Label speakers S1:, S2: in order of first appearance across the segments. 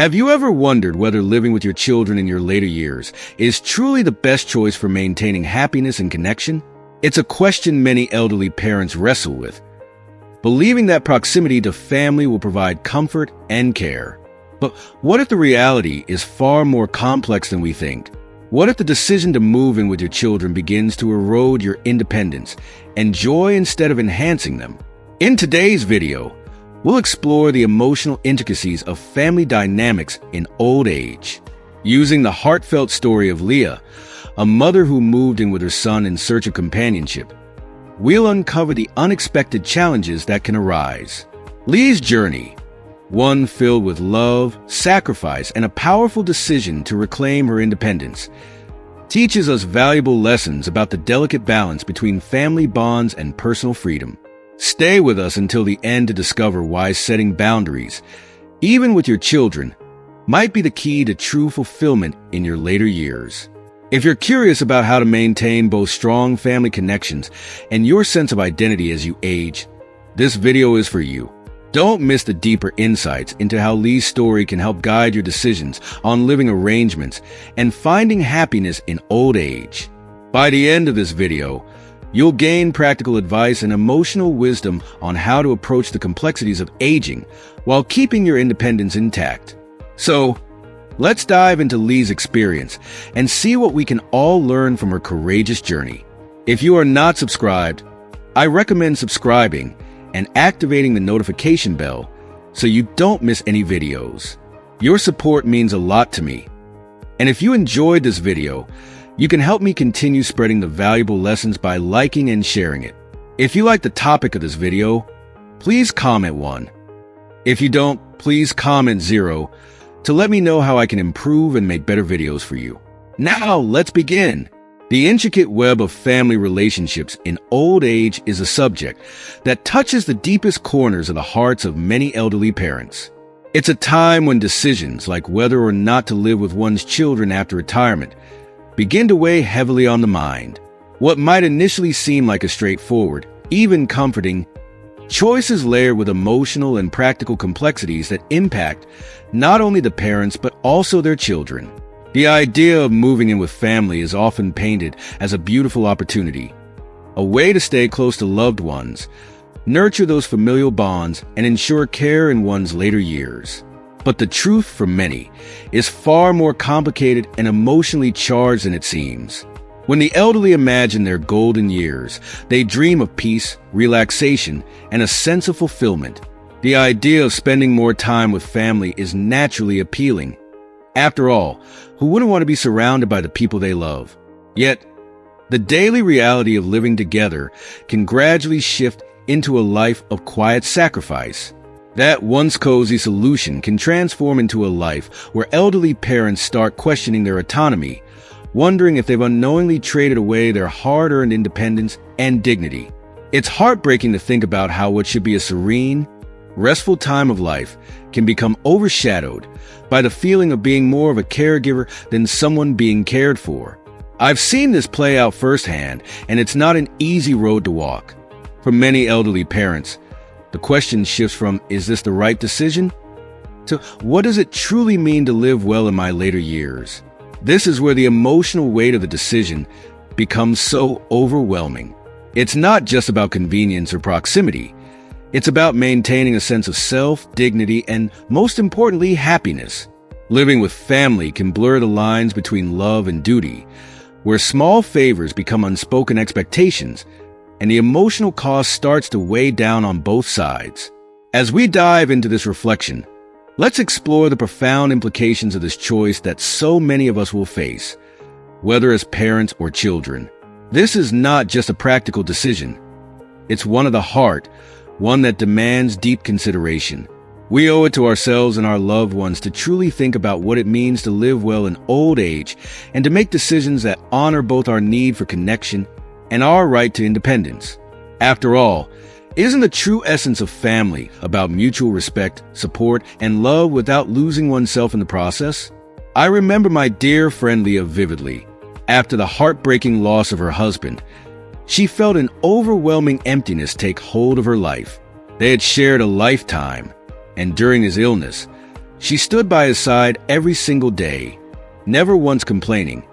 S1: Have you ever wondered whether living with your children in your later years is truly the best choice for maintaining happiness and connection? It's a question many elderly parents wrestle with, believing that proximity to family will provide comfort and care. But what if the reality is far more complex than we think? What if the decision to move in with your children begins to erode your independence and joy instead of enhancing them? In today's video, we'll explore the emotional intricacies of family dynamics in old age. Using the heartfelt story of Leah, a mother who moved in with her son in search of companionship, we'll uncover the unexpected challenges that can arise. Leah's journey, one filled with love, sacrifice, and a powerful decision to reclaim her independence, teaches us valuable lessons about the delicate balance between family bonds and personal freedom. Stay with us until the end to discover why setting boundaries, even with your children, might be the key to true fulfillment in your later years. If you're curious about how to maintain both strong family connections and your sense of identity as you age, this video is for you. Don't miss the deeper insights into how Lee's story can help guide your decisions on living arrangements and finding happiness in old age. By the end of this video, you'll gain practical advice and emotional wisdom on how to approach the complexities of aging while keeping your independence intact. So, let's dive into Lee's experience and see what we can all learn from her courageous journey. If you are not subscribed, I recommend subscribing and activating the notification bell so you don't miss any videos. Your support means a lot to me. And if you enjoyed this video, you can help me continue spreading the valuable lessons by liking and sharing it. If you like the topic of this video, please comment 1. If you don't, please comment 0 to let me know how I can improve and make better videos for you. Now, let's begin. The intricate web of family relationships in old age is a subject that touches the deepest corners of the hearts of many elderly parents. It's a time when decisions like whether or not to live with one's children after retirement begin to weigh heavily on the mind. What might initially seem like a straightforward, even comforting, choice is layered with emotional and practical complexities that impact not only the parents but also their children. The idea of moving in with family is often painted as a beautiful opportunity, a way to stay close to loved ones, nurture those familial bonds, and ensure care in one's later years. But the truth for many is far more complicated and emotionally charged than it seems. When the elderly imagine their golden years, they dream of peace, relaxation, and a sense of fulfillment. The idea of spending more time with family is naturally appealing. After all, who wouldn't want to be surrounded by the people they love? Yet, the daily reality of living together can gradually shift into a life of quiet sacrifice. That once cozy solution can transform into a life where elderly parents start questioning their autonomy, wondering if they've unknowingly traded away their hard-earned independence and dignity. It's heartbreaking to think about how what should be a serene, restful time of life can become overshadowed by the feeling of being more of a caregiver than someone being cared for. I've seen this play out firsthand, and it's not an easy road to walk. For many elderly parents, the question shifts from, is this the right decision? To, what does it truly mean to live well in my later years? This is where the emotional weight of the decision becomes so overwhelming. It's not just about convenience or proximity. It's about maintaining a sense of self, dignity, and, most importantly, happiness. Living with family can blur the lines between love and duty, where small favors become unspoken expectations, and the emotional cost starts to weigh down on both sides. As we dive into this reflection, let's explore the profound implications of this choice that so many of us will face, whether as parents or children. This is not just a practical decision. It's one of the heart, one that demands deep consideration. We owe it to ourselves and our loved ones to truly think about what it means to live well in old age and to make decisions that honor both our need for connection and our right to independence. After all, isn't the true essence of family about mutual respect, support, and love without losing oneself in the process? I remember my dear friend Leah vividly. After the heartbreaking loss of her husband, she felt an overwhelming emptiness take hold of her life. They had shared a lifetime, and during his illness, She stood by his side every single day, never once complaining,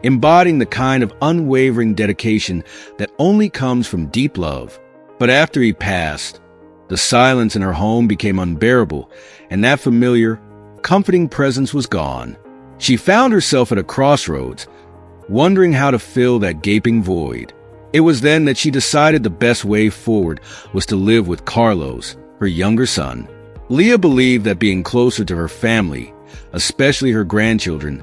S1: embodying the kind of unwavering dedication that only comes from deep love. But after he passed, the silence in her home became unbearable, and that familiar, comforting presence was gone. She found herself at a crossroads, wondering how to fill that gaping void. It was then that she decided the best way forward was to live with Carlos, her younger son. Leah believed that being closer to her family, especially her grandchildren,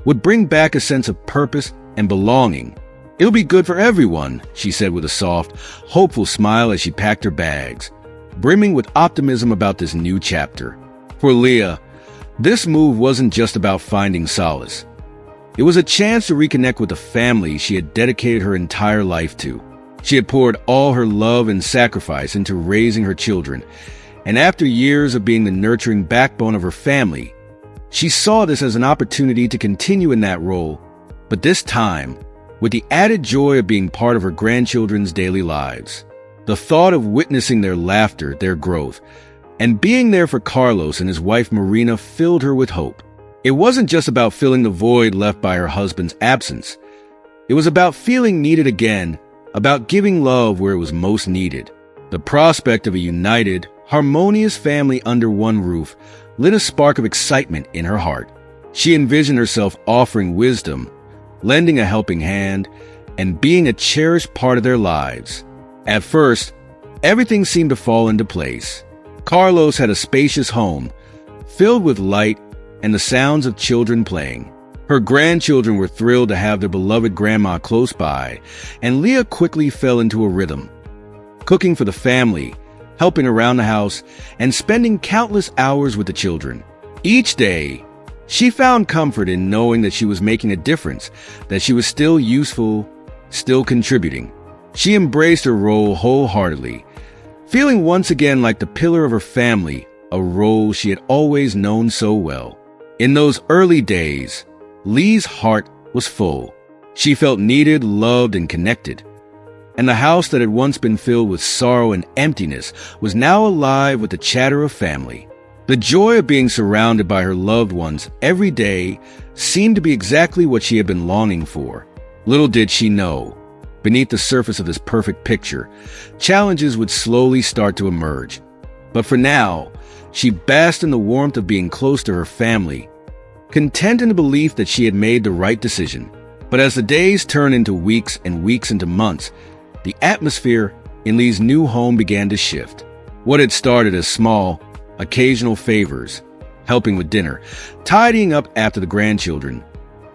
S1: would bring back a sense of purpose and belonging. "It'll be good for everyone," she said with a soft, hopeful smile as she packed her bags, brimming with optimism about this new chapter. For Leah, this move wasn't just about finding solace. It was a chance to reconnect with the family she had dedicated her entire life to. She had poured all her love and sacrifice into raising her children, and after years of being the nurturing backbone of her family, she saw this as an opportunity to continue in that role, but this time, with the added joy of being part of her grandchildren's daily lives. The thought of witnessing their laughter, their growth, and being there for Carlos and his wife Marina filled her with hope. It wasn't just about filling the void left by her husband's absence. It was about feeling needed again, about giving love where it was most needed. The prospect of a united, harmonious family under one roof lit a spark of excitement in her heart. She envisioned herself offering wisdom, lending a helping hand, and being a cherished part of their lives. At first, everything seemed to fall into place. Carlos had a spacious home, filled with light and the sounds of children playing. Her grandchildren were thrilled to have their beloved grandma close by, and Leah quickly fell into a rhythm, cooking for the family, helping around the house, and spending countless hours with the children. Each day, she found comfort in knowing that she was making a difference, that she was still useful, still contributing. She embraced her role wholeheartedly, feeling once again like the pillar of her family, a role she had always known so well. In those early days, Lee's heart was full. She felt needed, loved, and connected. And the house that had once been filled with sorrow and emptiness was now alive with the chatter of family. The joy of being surrounded by her loved ones every day seemed to be exactly what she had been longing for. Little did she know, beneath the surface of this perfect picture, challenges would slowly start to emerge. But for now, she basked in the warmth of being close to her family, content in the belief that she had made the right decision. But as the days turned into weeks and weeks into months, the atmosphere in Lee's new home began to shift. What had started as small, occasional favors, helping with dinner, tidying up after the grandchildren,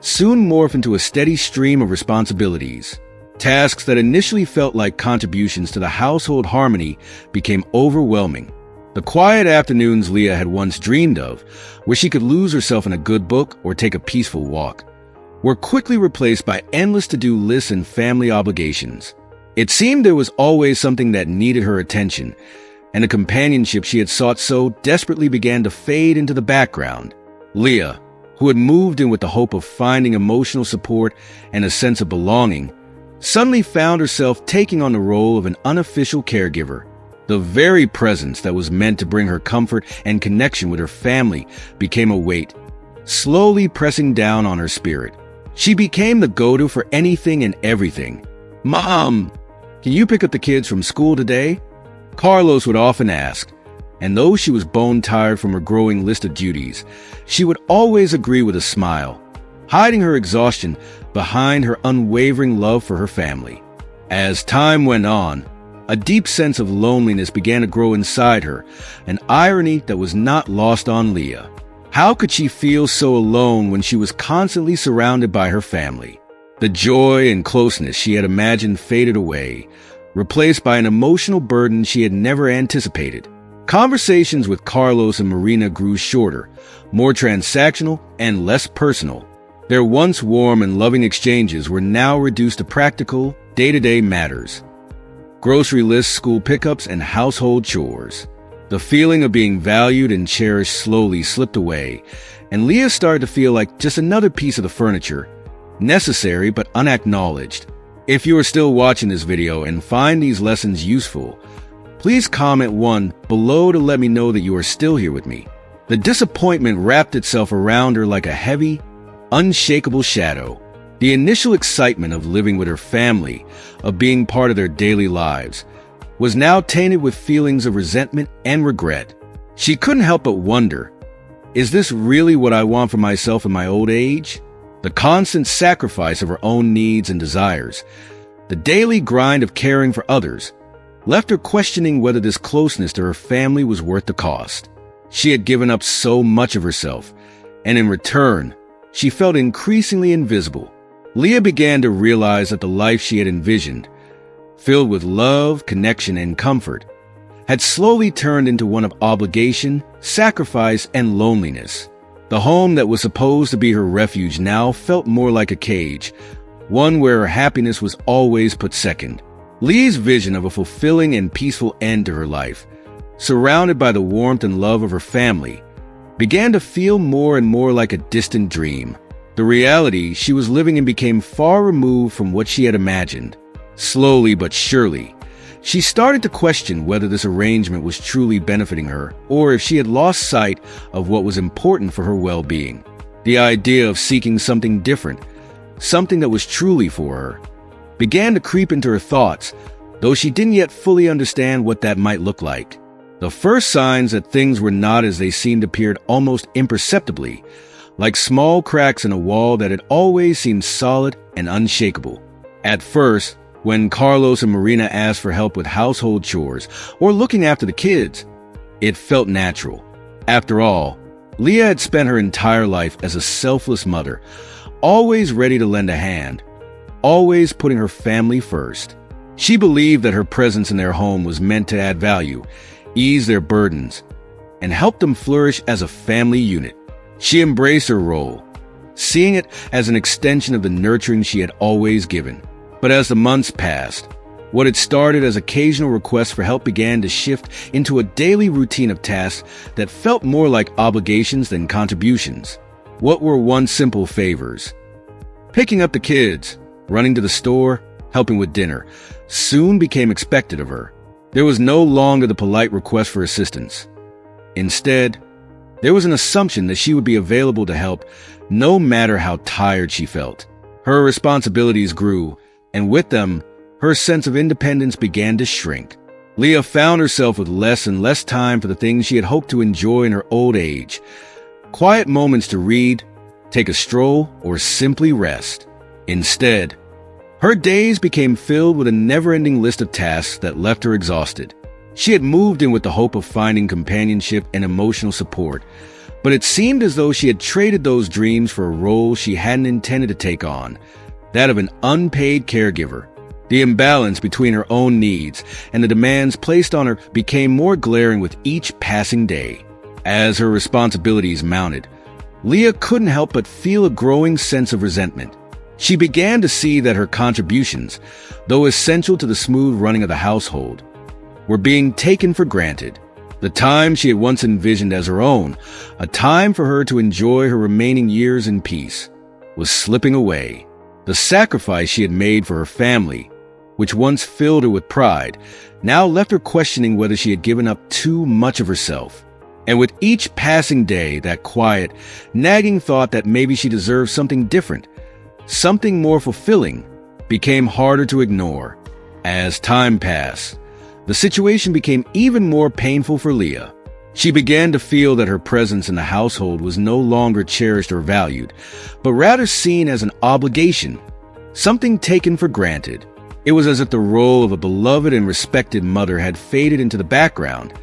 S1: soon morphed into a steady stream of responsibilities. Tasks that initially felt like contributions to the household harmony became overwhelming. The quiet afternoons Leah had once dreamed of, where she could lose herself in a good book or take a peaceful walk, were quickly replaced by endless to-do lists and family obligations. It seemed there was always something that needed her attention, and the companionship she had sought so desperately began to fade into the background. Leah, who had moved in with the hope of finding emotional support and a sense of belonging, suddenly found herself taking on the role of an unofficial caregiver. The very presence that was meant to bring her comfort and connection with her family became a weight, slowly pressing down on her spirit. She became the go-to for anything and everything. "Mom, can you pick up the kids from school today?" Carlos would often ask, and though she was bone-tired from her growing list of duties, she would always agree with a smile, hiding her exhaustion behind her unwavering love for her family. As time went on, a deep sense of loneliness began to grow inside her, an irony that was not lost on Leah. How could she feel so alone when she was constantly surrounded by her family? The joy and closeness she had imagined faded away, replaced by an emotional burden she had never anticipated. Conversations with Carlos and Marina grew shorter, more transactional, and less personal. Their once warm and loving exchanges were now reduced to practical, day-to-day matters. Grocery lists, school pickups, and household chores. The feeling of being valued and cherished slowly slipped away, and Leah started to feel like just another piece of the furniture, necessary but unacknowledged. If you are still watching this video and find these lessons useful, please comment 1 below to let me know that you are still here with me. The disappointment wrapped itself around her like a heavy, unshakable shadow. The initial excitement of living with her family, of being part of their daily lives, was now tainted with feelings of resentment and regret. She couldn't help but wonder, is this really what I want for myself in my old age? The constant sacrifice of her own needs and desires, the daily grind of caring for others, left her questioning whether this closeness to her family was worth the cost. She had given up so much of herself, and in return, she felt increasingly invisible. Leah began to realize that the life she had envisioned, filled with love, connection, and comfort, had slowly turned into one of obligation, sacrifice, and loneliness. The home that was supposed to be her refuge now felt more like a cage, one where her happiness was always put second. Leah's vision of a fulfilling and peaceful end to her life, surrounded by the warmth and love of her family, began to feel more and more like a distant dream. The reality she was living in became far removed from what she had imagined. Slowly but surely, she started to question whether this arrangement was truly benefiting her, or if she had lost sight of what was important for her well-being. The idea of seeking something different, something that was truly for her, began to creep into her thoughts, though she didn't yet fully understand what that might look like. The first signs that things were not as they seemed appeared almost imperceptibly, like small cracks in a wall that had always seemed solid and unshakable. At first, when Carlos and Marina asked for help with household chores or looking after the kids, it felt natural. After all, Leah had spent her entire life as a selfless mother, always ready to lend a hand, always putting her family first. She believed that her presence in their home was meant to add value, ease their burdens, and help them flourish as a family unit. She embraced her role, seeing it as an extension of the nurturing she had always given. But as the months passed, what had started as occasional requests for help began to shift into a daily routine of tasks that felt more like obligations than contributions. What were once simple favors, picking up the kids, running to the store, helping with dinner, soon became expected of her. There was no longer the polite request for assistance. Instead, there was an assumption that she would be available to help, no matter how tired she felt. Her responsibilities grew, and with them, her sense of independence began to shrink. Leah found herself with less and less time for the things she had hoped to enjoy in her old age. Quiet moments to read, take a stroll, or simply rest. Instead, her days became filled with a never-ending list of tasks that left her exhausted. She had moved in with the hope of finding companionship and emotional support, but it seemed as though she had traded those dreams for a role she hadn't intended to take on, that of an unpaid caregiver. The imbalance between her own needs and the demands placed on her became more glaring with each passing day. As her responsibilities mounted, Leah couldn't help but feel a growing sense of resentment. She began to see that her contributions, though essential to the smooth running of the household, were being taken for granted. The time she had once envisioned as her own, a time for her to enjoy her remaining years in peace, was slipping away. The sacrifice she had made for her family, which once filled her with pride, now left her questioning whether she had given up too much of herself. And with each passing day, that quiet, nagging thought that maybe she deserved something different, something more fulfilling, became harder to ignore. As time passed, the situation became even more painful for Leah. She began to feel that her presence in the household was no longer cherished or valued, but rather seen as an obligation, something taken for granted. It was as if the role of a beloved and respected mother had faded into the background,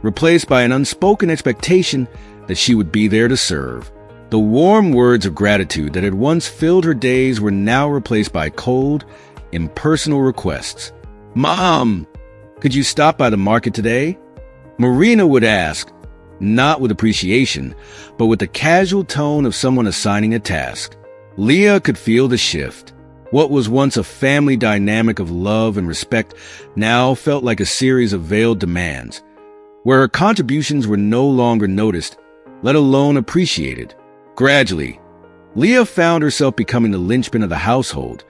S1: replaced by an unspoken expectation that she would be there to serve. The warm words of gratitude that had once filled her days were now replaced by cold, impersonal requests. "Mom, could you stop by the market today?" Marina would ask, not with appreciation, but with the casual tone of someone assigning a task. Leah could feel the shift. What was once a family dynamic of love and respect now felt like a series of veiled demands, where her contributions were no longer noticed, let alone appreciated. Gradually, Leah found herself becoming the linchpin of the household,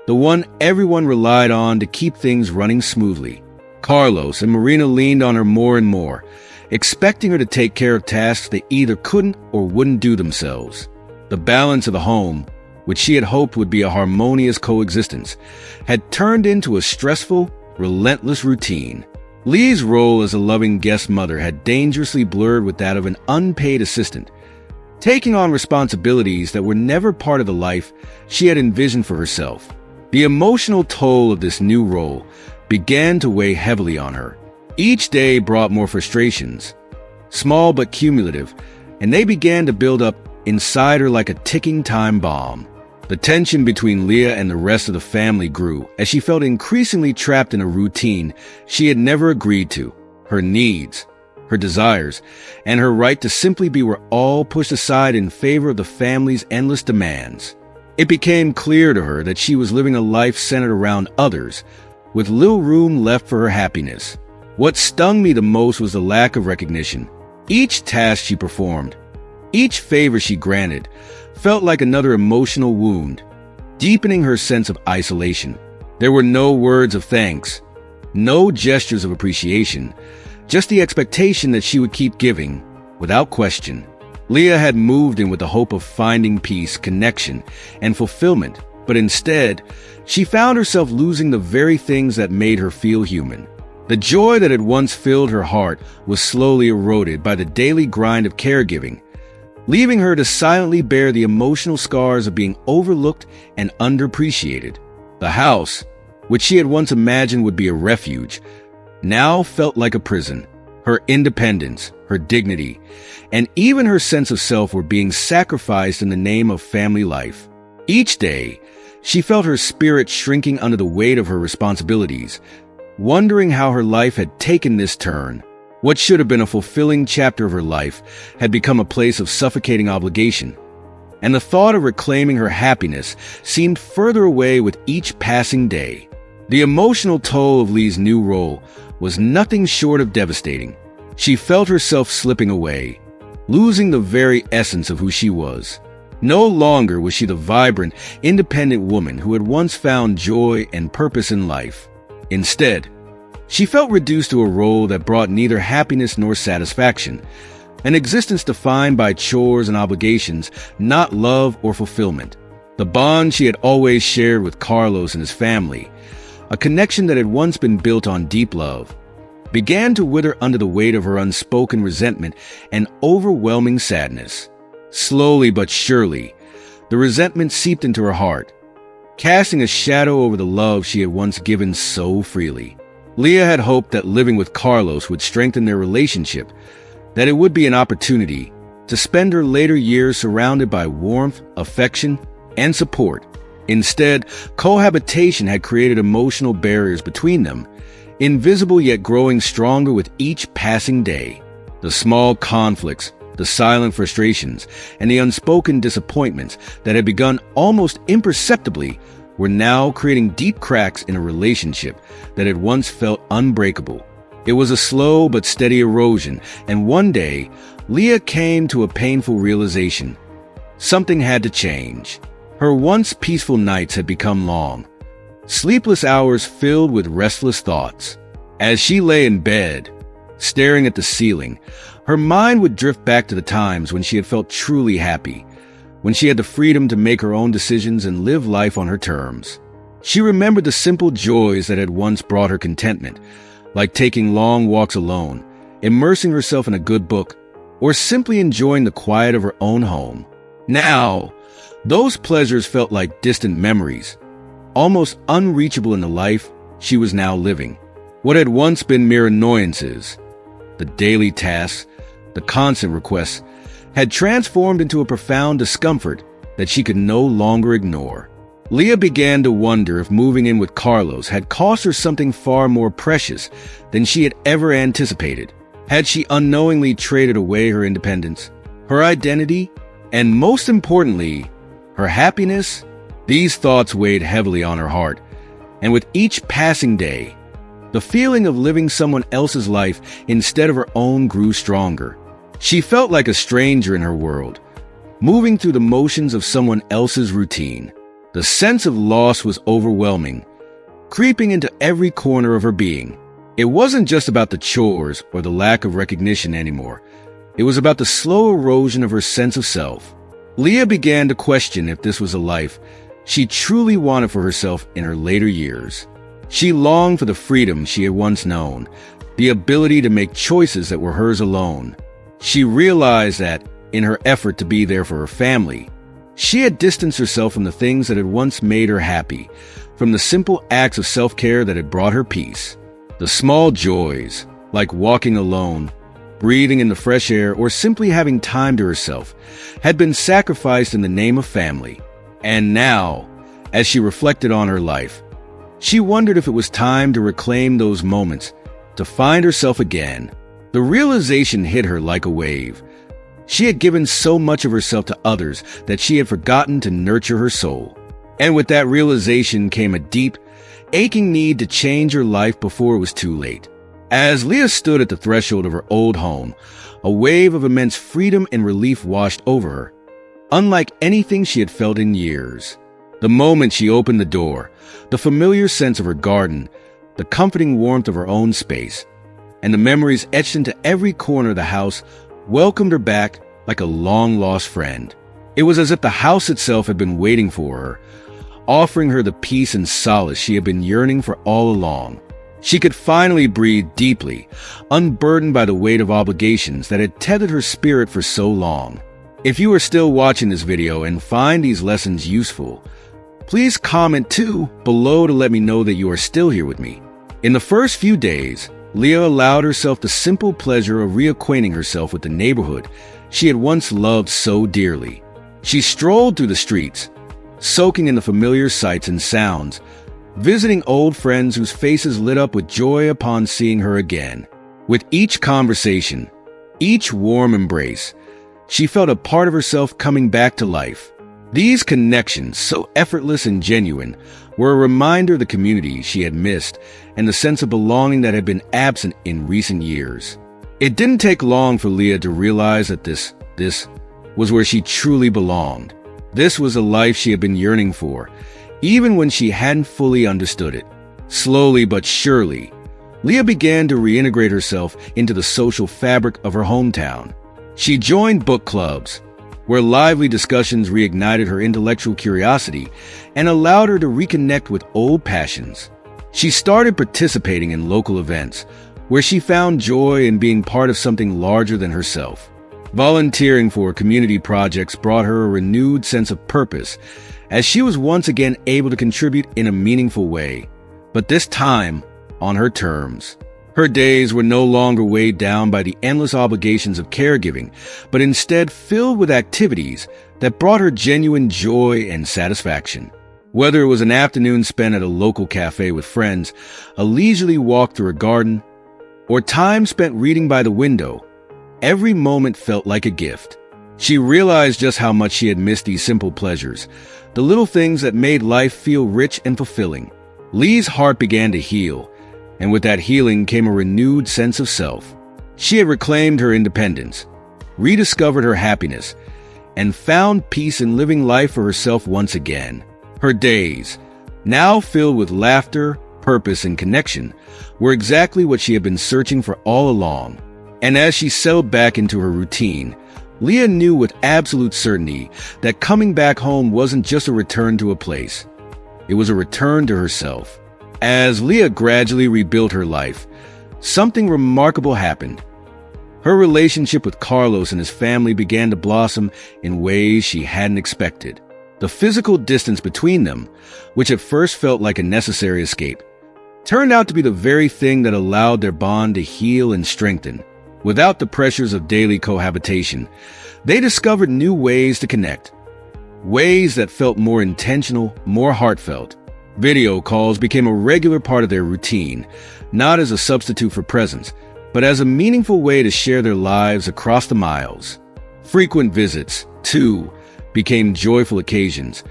S1: the one everyone relied on to keep things running smoothly. Carlos and Marina leaned on her more and more, expecting her to take care of tasks they either couldn't or wouldn't do themselves. The balance of the home, which she had hoped would be a harmonious coexistence, had turned into a stressful, relentless routine. Lee's role as a loving guest mother had dangerously blurred with that of an unpaid assistant, taking on responsibilities that were never part of the life she had envisioned for herself. The emotional toll of this new role began to weigh heavily on her. Each day brought more frustrations, small but cumulative, and they began to build up inside her like a ticking time bomb. The tension between Leah and the rest of the family grew as she felt increasingly trapped in a routine she had never agreed to. Her needs, her desires, and her right to simply be were all pushed aside in favor of the family's endless demands. It became clear to her that she was living a life centered around others, with little room left for her happiness. What stung me the most was the lack of recognition. Each task she performed, each favor she granted, felt like another emotional wound, deepening her sense of isolation. There were no words of thanks, no gestures of appreciation, just the expectation that she would keep giving, without question. Leah had moved in with the hope of finding peace, connection, and fulfillment, but instead, she found herself losing the very things that made her feel human. The joy that had once filled her heart was slowly eroded by the daily grind of caregiving, leaving her to silently bear the emotional scars of being overlooked and underappreciated. The house, which she had once imagined would be a refuge, now felt like a prison. Her independence, her dignity, and even her sense of self were being sacrificed in the name of family life. Each day, she felt her spirit shrinking under the weight of her responsibilities, wondering how her life had taken this turn. What should have been a fulfilling chapter of her life had become a place of suffocating obligation, and the thought of reclaiming her happiness seemed further away with each passing day. The emotional toll of Lee's new role was nothing short of devastating. She felt herself slipping away, losing the very essence of who she was. No longer was she the vibrant, independent woman who had once found joy and purpose in life. Instead, she felt reduced to a role that brought neither happiness nor satisfaction, an existence defined by chores and obligations, not love or fulfillment. The bond she had always shared with Carlos and his family, a connection that had once been built on deep love, began to wither under the weight of her unspoken resentment and overwhelming sadness. Slowly but surely, the resentment seeped into her heart, casting a shadow over the love she had once given so freely. Leah had hoped that living with Carlos would strengthen their relationship, that it would be an opportunity to spend her later years surrounded by warmth, affection, and support. Instead, cohabitation had created emotional barriers between them, invisible yet growing stronger with each passing day. The small conflicts, the silent frustrations, and the unspoken disappointments that had begun almost imperceptibly were now creating deep cracks in a relationship that had once felt unbreakable. It was a slow but steady erosion, and one day, Leah came to a painful realization. Something had to change. Her once peaceful nights had become long, sleepless hours filled with restless thoughts. As she lay in bed, staring at the ceiling, her mind would drift back to the times when she had felt truly happy, when she had the freedom to make her own decisions and live life on her terms. She remembered the simple joys that had once brought her contentment, like taking long walks alone, immersing herself in a good book, or simply enjoying the quiet of her own home. Now, those pleasures felt like distant memories, almost unreachable in the life she was now living. What had once been mere annoyances, the daily tasks, the constant requests, had transformed into a profound discomfort that she could no longer ignore. Leah began to wonder if moving in with Carlos had cost her something far more precious than she had ever anticipated. Had she unknowingly traded away her independence, her identity, and most importantly, her happiness? These thoughts weighed heavily on her heart, and with each passing day, the feeling of living someone else's life instead of her own grew stronger. She felt like a stranger in her world, moving through the motions of someone else's routine. The sense of loss was overwhelming, creeping into every corner of her being. It wasn't just about the chores or the lack of recognition anymore. It was about the slow erosion of her sense of self. Leah began to question if this was a life she truly wanted for herself in her later years. She longed for the freedom she had once known, the ability to make choices that were hers alone. She realized that, in her effort to be there for her family, she had distanced herself from the things that had once made her happy, from the simple acts of self-care that had brought her peace. The small joys, like walking alone, breathing in the fresh air, or simply having time to herself, had been sacrificed in the name of family. And now, as she reflected on her life, she wondered if it was time to reclaim those moments, to find herself again. The realization hit her like a wave. She had given so much of herself to others that she had forgotten to nurture her soul. And with that realization came a deep, aching need to change her life before it was too late. As Leah stood at the threshold of her old home, a wave of immense freedom and relief washed over her, unlike anything she had felt in years. The moment she opened the door, the familiar sense of her garden, the comforting warmth of her own space, and the memories etched into every corner of the house welcomed her back like a long-lost friend. It was as if the house itself had been waiting for her, offering her the peace and solace she had been yearning for all along. She could finally breathe deeply, unburdened by the weight of obligations that had tethered her spirit for so long. If you are still watching this video and find these lessons useful, please comment too below to let me know that you are still here with me. In the first few days, Leah allowed herself the simple pleasure of reacquainting herself with the neighborhood she had once loved so dearly. She strolled through the streets, soaking in the familiar sights and sounds, visiting old friends whose faces lit up with joy upon seeing her again. With each conversation, each warm embrace, she felt a part of herself coming back to life. These connections, so effortless and genuine, were a reminder of the community she had missed and the sense of belonging that had been absent in recent years. It didn't take long for Leah to realize that this was where she truly belonged. This was a life she had been yearning for, even when she hadn't fully understood it. Slowly but surely, Leah began to reintegrate herself into the social fabric of her hometown. She joined book clubs, where lively discussions reignited her intellectual curiosity and allowed her to reconnect with old passions. She started participating in local events, where she found joy in being part of something larger than herself. Volunteering for community projects brought her a renewed sense of purpose, as she was once again able to contribute in a meaningful way, but this time on her terms. Her days were no longer weighed down by the endless obligations of caregiving, but instead filled with activities that brought her genuine joy and satisfaction. Whether it was an afternoon spent at a local cafe with friends, a leisurely walk through a garden, or time spent reading by the window, every moment felt like a gift. She realized just how much she had missed these simple pleasures, the little things that made life feel rich and fulfilling. Lee's heart began to heal, and with that healing came a renewed sense of self. She had reclaimed her independence, rediscovered her happiness, and found peace in living life for herself once again. Her days, now filled with laughter, purpose, and connection, were exactly what she had been searching for all along. And as she settled back into her routine, Leah knew with absolute certainty that coming back home wasn't just a return to a place. It was a return to herself. As Leah gradually rebuilt her life, something remarkable happened. Her relationship with Carlos and his family began to blossom in ways she hadn't expected. The physical distance between them, which at first felt like a necessary escape, turned out to be the very thing that allowed their bond to heal and strengthen. Without the pressures of daily cohabitation, they discovered new ways to connect, ways that felt more intentional, more heartfelt. Video calls became a regular part of their routine, not as a substitute for presence, but as a meaningful way to share their lives across the miles. Frequent visits, too, became joyful occasions,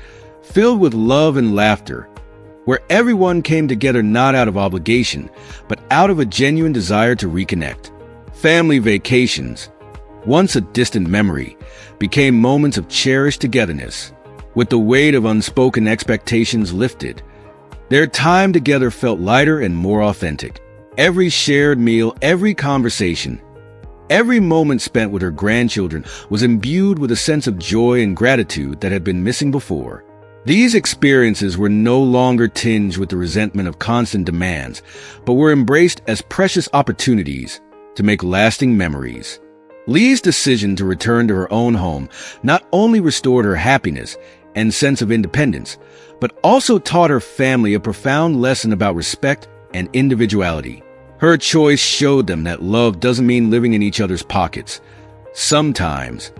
S1: filled with love and laughter, where everyone came together not out of obligation, but out of a genuine desire to reconnect. Family vacations, once a distant memory, became moments of cherished togetherness. With the weight of unspoken expectations lifted, their time together felt lighter and more authentic. Every shared meal, every conversation, every moment spent with her grandchildren was imbued with a sense of joy and gratitude that had been missing before. These experiences were no longer tinged with the resentment of constant demands, but were embraced as precious opportunities to make lasting memories. Lee's decision to return to her own home not only restored her happiness and sense of independence, but also taught her family a profound lesson about respect and individuality. Her choice showed them that love doesn't mean living in each other's pockets. Sometimes,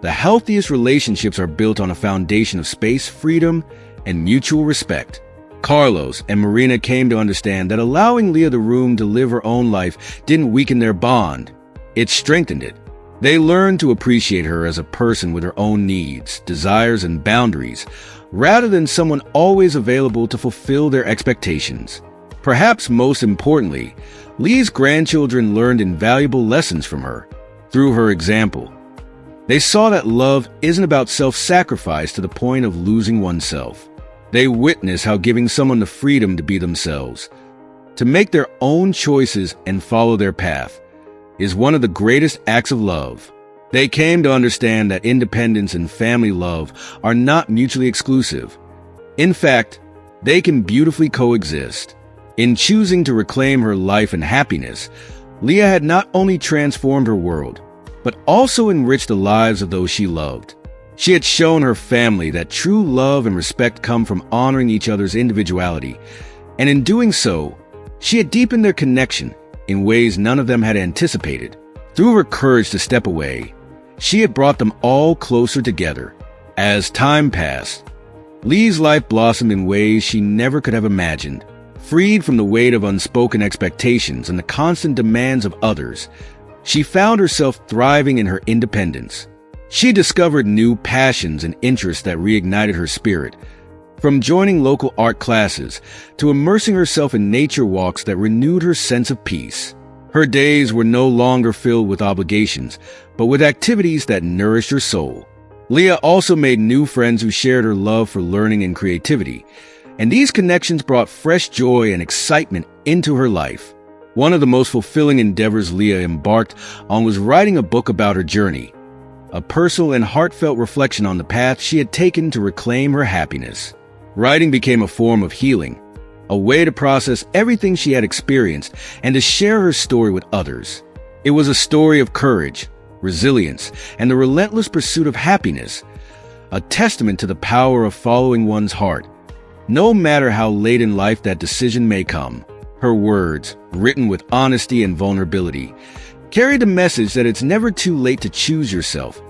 S1: the healthiest relationships are built on a foundation of space, freedom, and mutual respect. Carlos and Marina came to understand that allowing Leah the room to live her own life didn't weaken their bond. It strengthened it. They learned to appreciate her as a person with her own needs, desires, and boundaries, rather than someone always available to fulfill their expectations. Perhaps most importantly, Lee's grandchildren learned invaluable lessons from her. Through her example, they saw that love isn't about self-sacrifice to the point of losing oneself. They witnessed how giving someone the freedom to be themselves, to make their own choices and follow their path, is one of the greatest acts of love. They came to understand that independence and family love are not mutually exclusive. In fact, they can beautifully coexist. In choosing to reclaim her life and happiness, Leah had not only transformed her world, but also enriched the lives of those she loved. She had shown her family that true love and respect come from honoring each other's individuality, and in doing so, she had deepened their connection in ways none of them had anticipated. Through her courage to step away, she had brought them all closer together. As time passed, Lee's life blossomed in ways she never could have imagined. Freed from the weight of unspoken expectations and the constant demands of others, she found herself thriving in her independence. She discovered new passions and interests that reignited her spirit, from joining local art classes to immersing herself in nature walks that renewed her sense of peace. Her days were no longer filled with obligations, but with activities that nourished her soul. Leah also made new friends who shared her love for learning and creativity, and these connections brought fresh joy and excitement into her life. One of the most fulfilling endeavors Leah embarked on was writing a book about her journey, a personal and heartfelt reflection on the path she had taken to reclaim her happiness. Writing became a form of healing, a way to process everything she had experienced and to share her story with others. It was a story of courage, resilience, and the relentless pursuit of happiness, a testament to the power of following one's heart, no matter how late in life that decision may come. Her words, written with honesty and vulnerability, carried the message that it's never too late to choose yourself,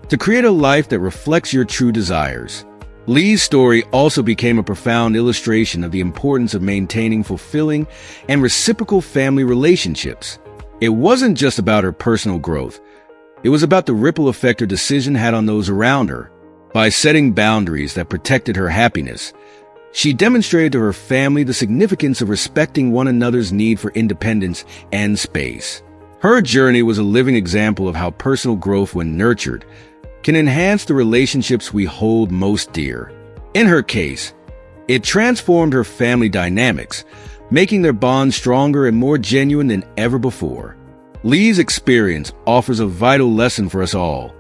S1: to create a life that reflects your true desires. Lee's story also became a profound illustration of the importance of maintaining fulfilling and reciprocal family relationships. It wasn't just about her personal growth. It was about the ripple effect her decision had on those around her. By setting boundaries that protected her happiness, she demonstrated to her family the significance of respecting one another's need for independence and space. Her journey was a living example of how personal growth, when nurtured, can enhance the relationships we hold most dear. In her case, it transformed her family dynamics, making their bond stronger and more genuine than ever before. Lee's experience offers a vital lesson for us all.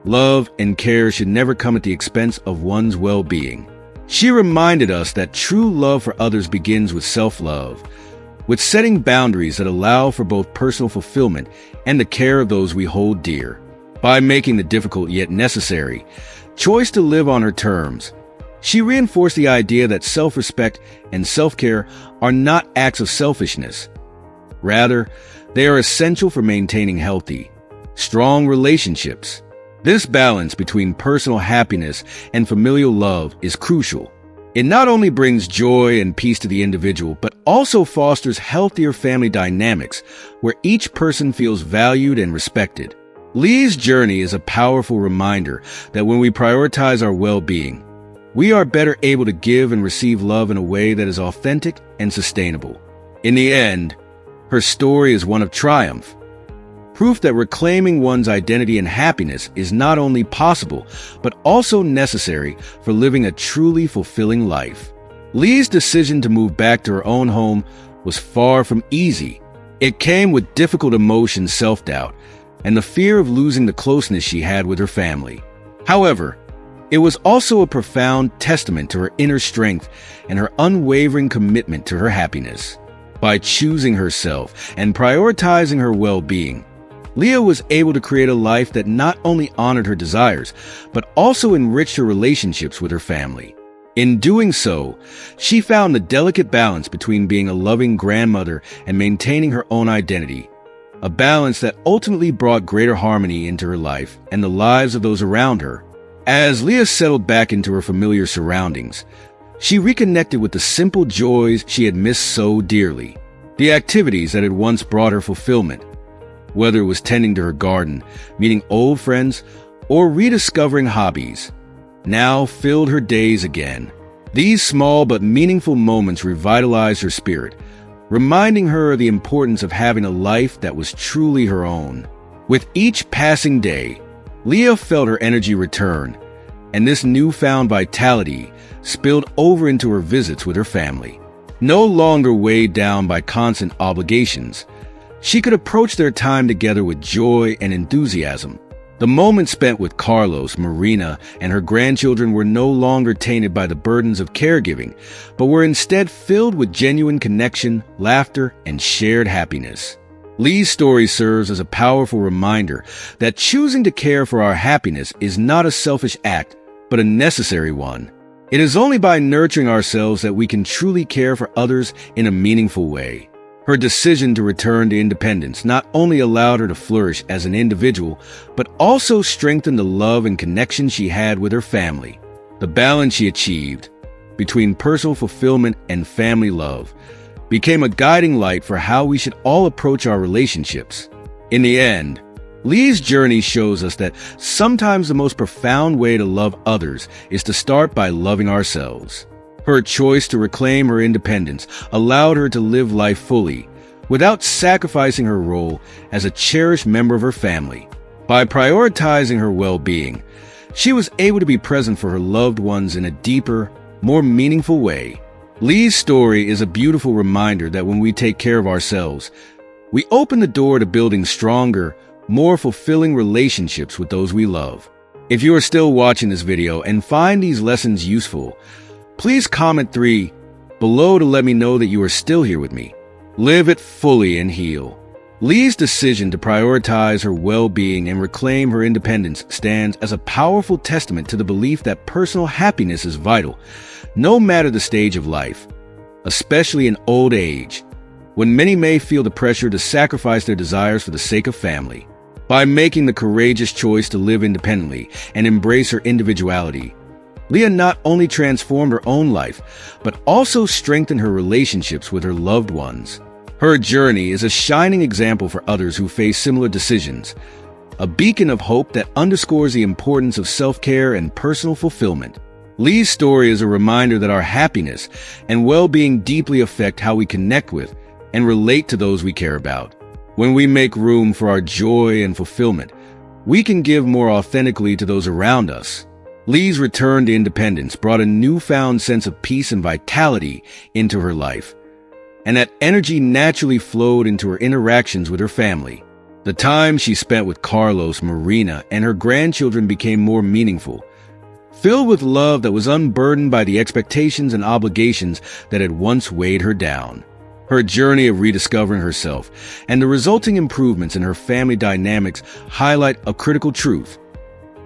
S1: Love and care should never come at the expense of one's well-being. She reminded us that true love for others begins with self-love, with setting boundaries that allow for both personal fulfillment and the care of those we hold dear. By making the difficult yet necessary choice to live on her terms, she reinforced the idea that self-respect and self-care are not acts of selfishness. Rather, they are essential for maintaining healthy, strong relationships. This balance between personal happiness and familial love is crucial. It not only brings joy and peace to the individual, but also fosters healthier family dynamics where each person feels valued and respected. Lee's journey is a powerful reminder that when we prioritize our well-being, we are better able to give and receive love in a way that is authentic and sustainable. In the end, her story is one of triumph, proof that reclaiming one's identity and happiness is not only possible, but also necessary for living a truly fulfilling life. Lee's decision to move back to her own home was far from easy. It came with difficult emotions, self-doubt, and the fear of losing the closeness she had with her family. However, it was also a profound testament to her inner strength and her unwavering commitment to her happiness. By choosing herself and prioritizing her well-being, Leah was able to create a life that not only honored her desires, but also enriched her relationships with her family. In doing so, she found the delicate balance between being a loving grandmother and maintaining her own identity, a balance that ultimately brought greater harmony into her life and the lives of those around her. As Leah settled back into her familiar surroundings, she reconnected with the simple joys she had missed so dearly, the activities that had once brought her fulfillment. Whether it was tending to her garden, meeting old friends, or rediscovering hobbies, now filled her days again. These small but meaningful moments revitalized her spirit, reminding her of the importance of having a life that was truly her own. With each passing day, Leah felt her energy return, and this newfound vitality spilled over into her visits with her family. No longer weighed down by constant obligations, she could approach their time together with joy and enthusiasm. The moments spent with Carlos, Marina, and her grandchildren were no longer tainted by the burdens of caregiving, but were instead filled with genuine connection, laughter, and shared happiness. Lee's story serves as a powerful reminder that choosing to care for our happiness is not a selfish act, but a necessary one. It is only by nurturing ourselves that we can truly care for others in a meaningful way. Her decision to return to independence not only allowed her to flourish as an individual, but also strengthened the love and connection she had with her family. The balance she achieved between personal fulfillment and family love became a guiding light for how we should all approach our relationships. In the end, Lee's journey shows us that sometimes the most profound way to love others is to start by loving ourselves. Her choice to reclaim her independence allowed her to live life fully, without sacrificing her role as a cherished member of her family. By prioritizing her well-being, she was able to be present for her loved ones in a deeper, more meaningful way. Lee's story is a beautiful reminder that when we take care of ourselves, we open the door to building stronger, more fulfilling relationships with those we love. If you are still watching this video and find these lessons useful, please comment 3 below to let me know that you are still here with me. Live it fully and heal. Lee's decision to prioritize her well-being and reclaim her independence stands as a powerful testament to the belief that personal happiness is vital, no matter the stage of life, especially in old age, when many may feel the pressure to sacrifice their desires for the sake of family. By making the courageous choice to live independently and embrace her individuality, Leah not only transformed her own life, but also strengthened her relationships with her loved ones. Her journey is a shining example for others who face similar decisions, a beacon of hope that underscores the importance of self-care and personal fulfillment. Lee's story is a reminder that our happiness and well-being deeply affect how we connect with and relate to those we care about. When we make room for our joy and fulfillment, we can give more authentically to those around us. Lee's return to independence brought a newfound sense of peace and vitality into her life, and that energy naturally flowed into her interactions with her family. The time she spent with Carlos, Marina, and her grandchildren became more meaningful, filled with love that was unburdened by the expectations and obligations that had once weighed her down. Her journey of rediscovering herself and the resulting improvements in her family dynamics highlight a critical truth.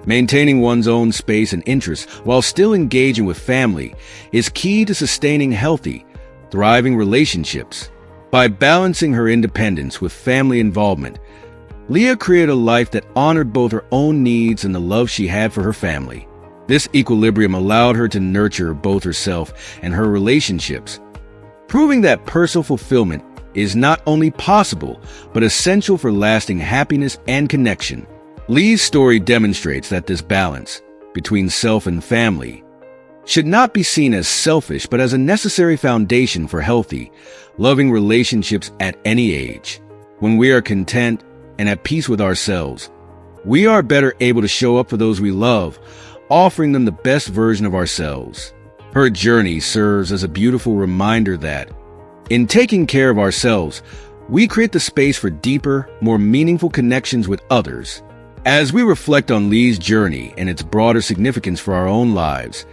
S1: Maintaining one's own space and interests while still engaging with family is key to sustaining healthy, thriving relationships. By balancing her independence with family involvement, Leah created a life that honored both her own needs and the love she had for her family. This equilibrium allowed her to nurture both herself and her relationships, proving that personal fulfillment is not only possible, but essential for lasting happiness and connection. Lee's story demonstrates that this balance between self and family should not be seen as selfish, but as a necessary foundation for healthy, loving relationships at any age. When we are content and at peace with ourselves, we are better able to show up for those we love, offering them the best version of ourselves. Her journey serves as a beautiful reminder that In taking care of ourselves, we create the space for deeper, more meaningful connections with others. As we reflect on Lee's journey and its broader significance for our own lives,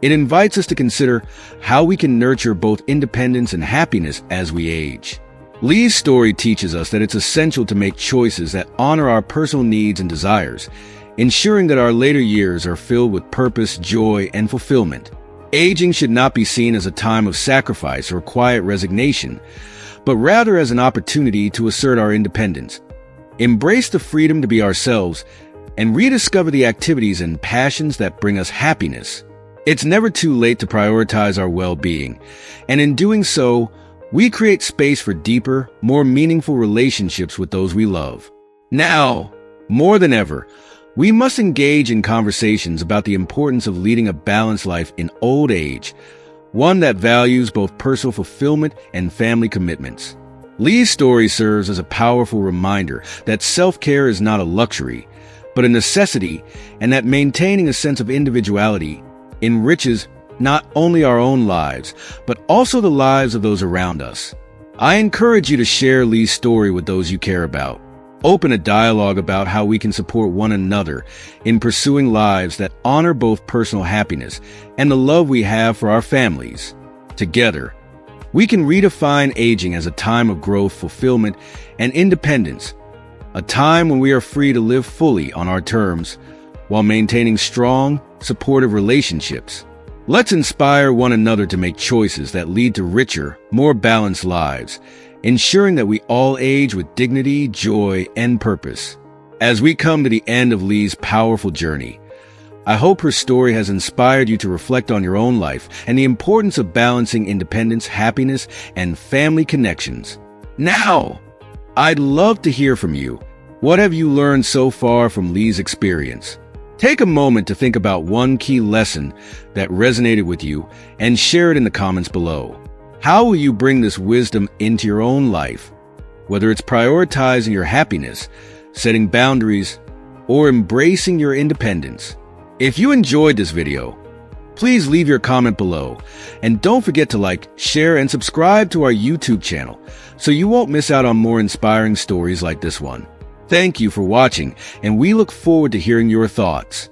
S1: it invites us to consider how we can nurture both independence and happiness as we age. Lee's story teaches us that it's essential to make choices that honor our personal needs and desires, ensuring that our later years are filled with purpose, joy, and fulfillment. Aging should not be seen as a time of sacrifice or quiet resignation, but rather as an opportunity to assert our independence, embrace the freedom to be ourselves, and rediscover the activities and passions that bring us happiness. It's never too late to prioritize our well-being, and in doing so, we create space for deeper, more meaningful relationships with those we love. Now, more than ever, we must engage in conversations about the importance of leading a balanced life in old age, one that values both personal fulfillment and family commitments. Lee's story serves as a powerful reminder that self-care is not a luxury, but a necessity, and that maintaining a sense of individuality enriches not only our own lives, but also the lives of those around us. I encourage you to share Lee's story with those you care about. Open a dialogue about how we can support one another in pursuing lives that honor both personal happiness and the love we have for our families. Together, we can redefine aging as a time of growth, fulfillment, and independence, a time when we are free to live fully on our terms while maintaining strong, supportive relationships. Let's inspire one another to make choices that lead to richer, more balanced lives, ensuring that we all age with dignity, joy, and purpose. As we come to the end of Lee's powerful journey, I hope her story has inspired you to reflect on your own life and the importance of balancing independence, happiness, and family connections. Now, I'd love to hear from you. What have you learned so far from Lee's experience? Take a moment to think about one key lesson that resonated with you and share it in the comments below. How will you bring this wisdom into your own life? Whether it's prioritizing your happiness, setting boundaries, or embracing your independence. If you enjoyed this video, please leave your comment below. And don't forget to like, share, and subscribe to our YouTube channel so you won't miss out on more inspiring stories like this one. Thank you for watching, and we look forward to hearing your thoughts.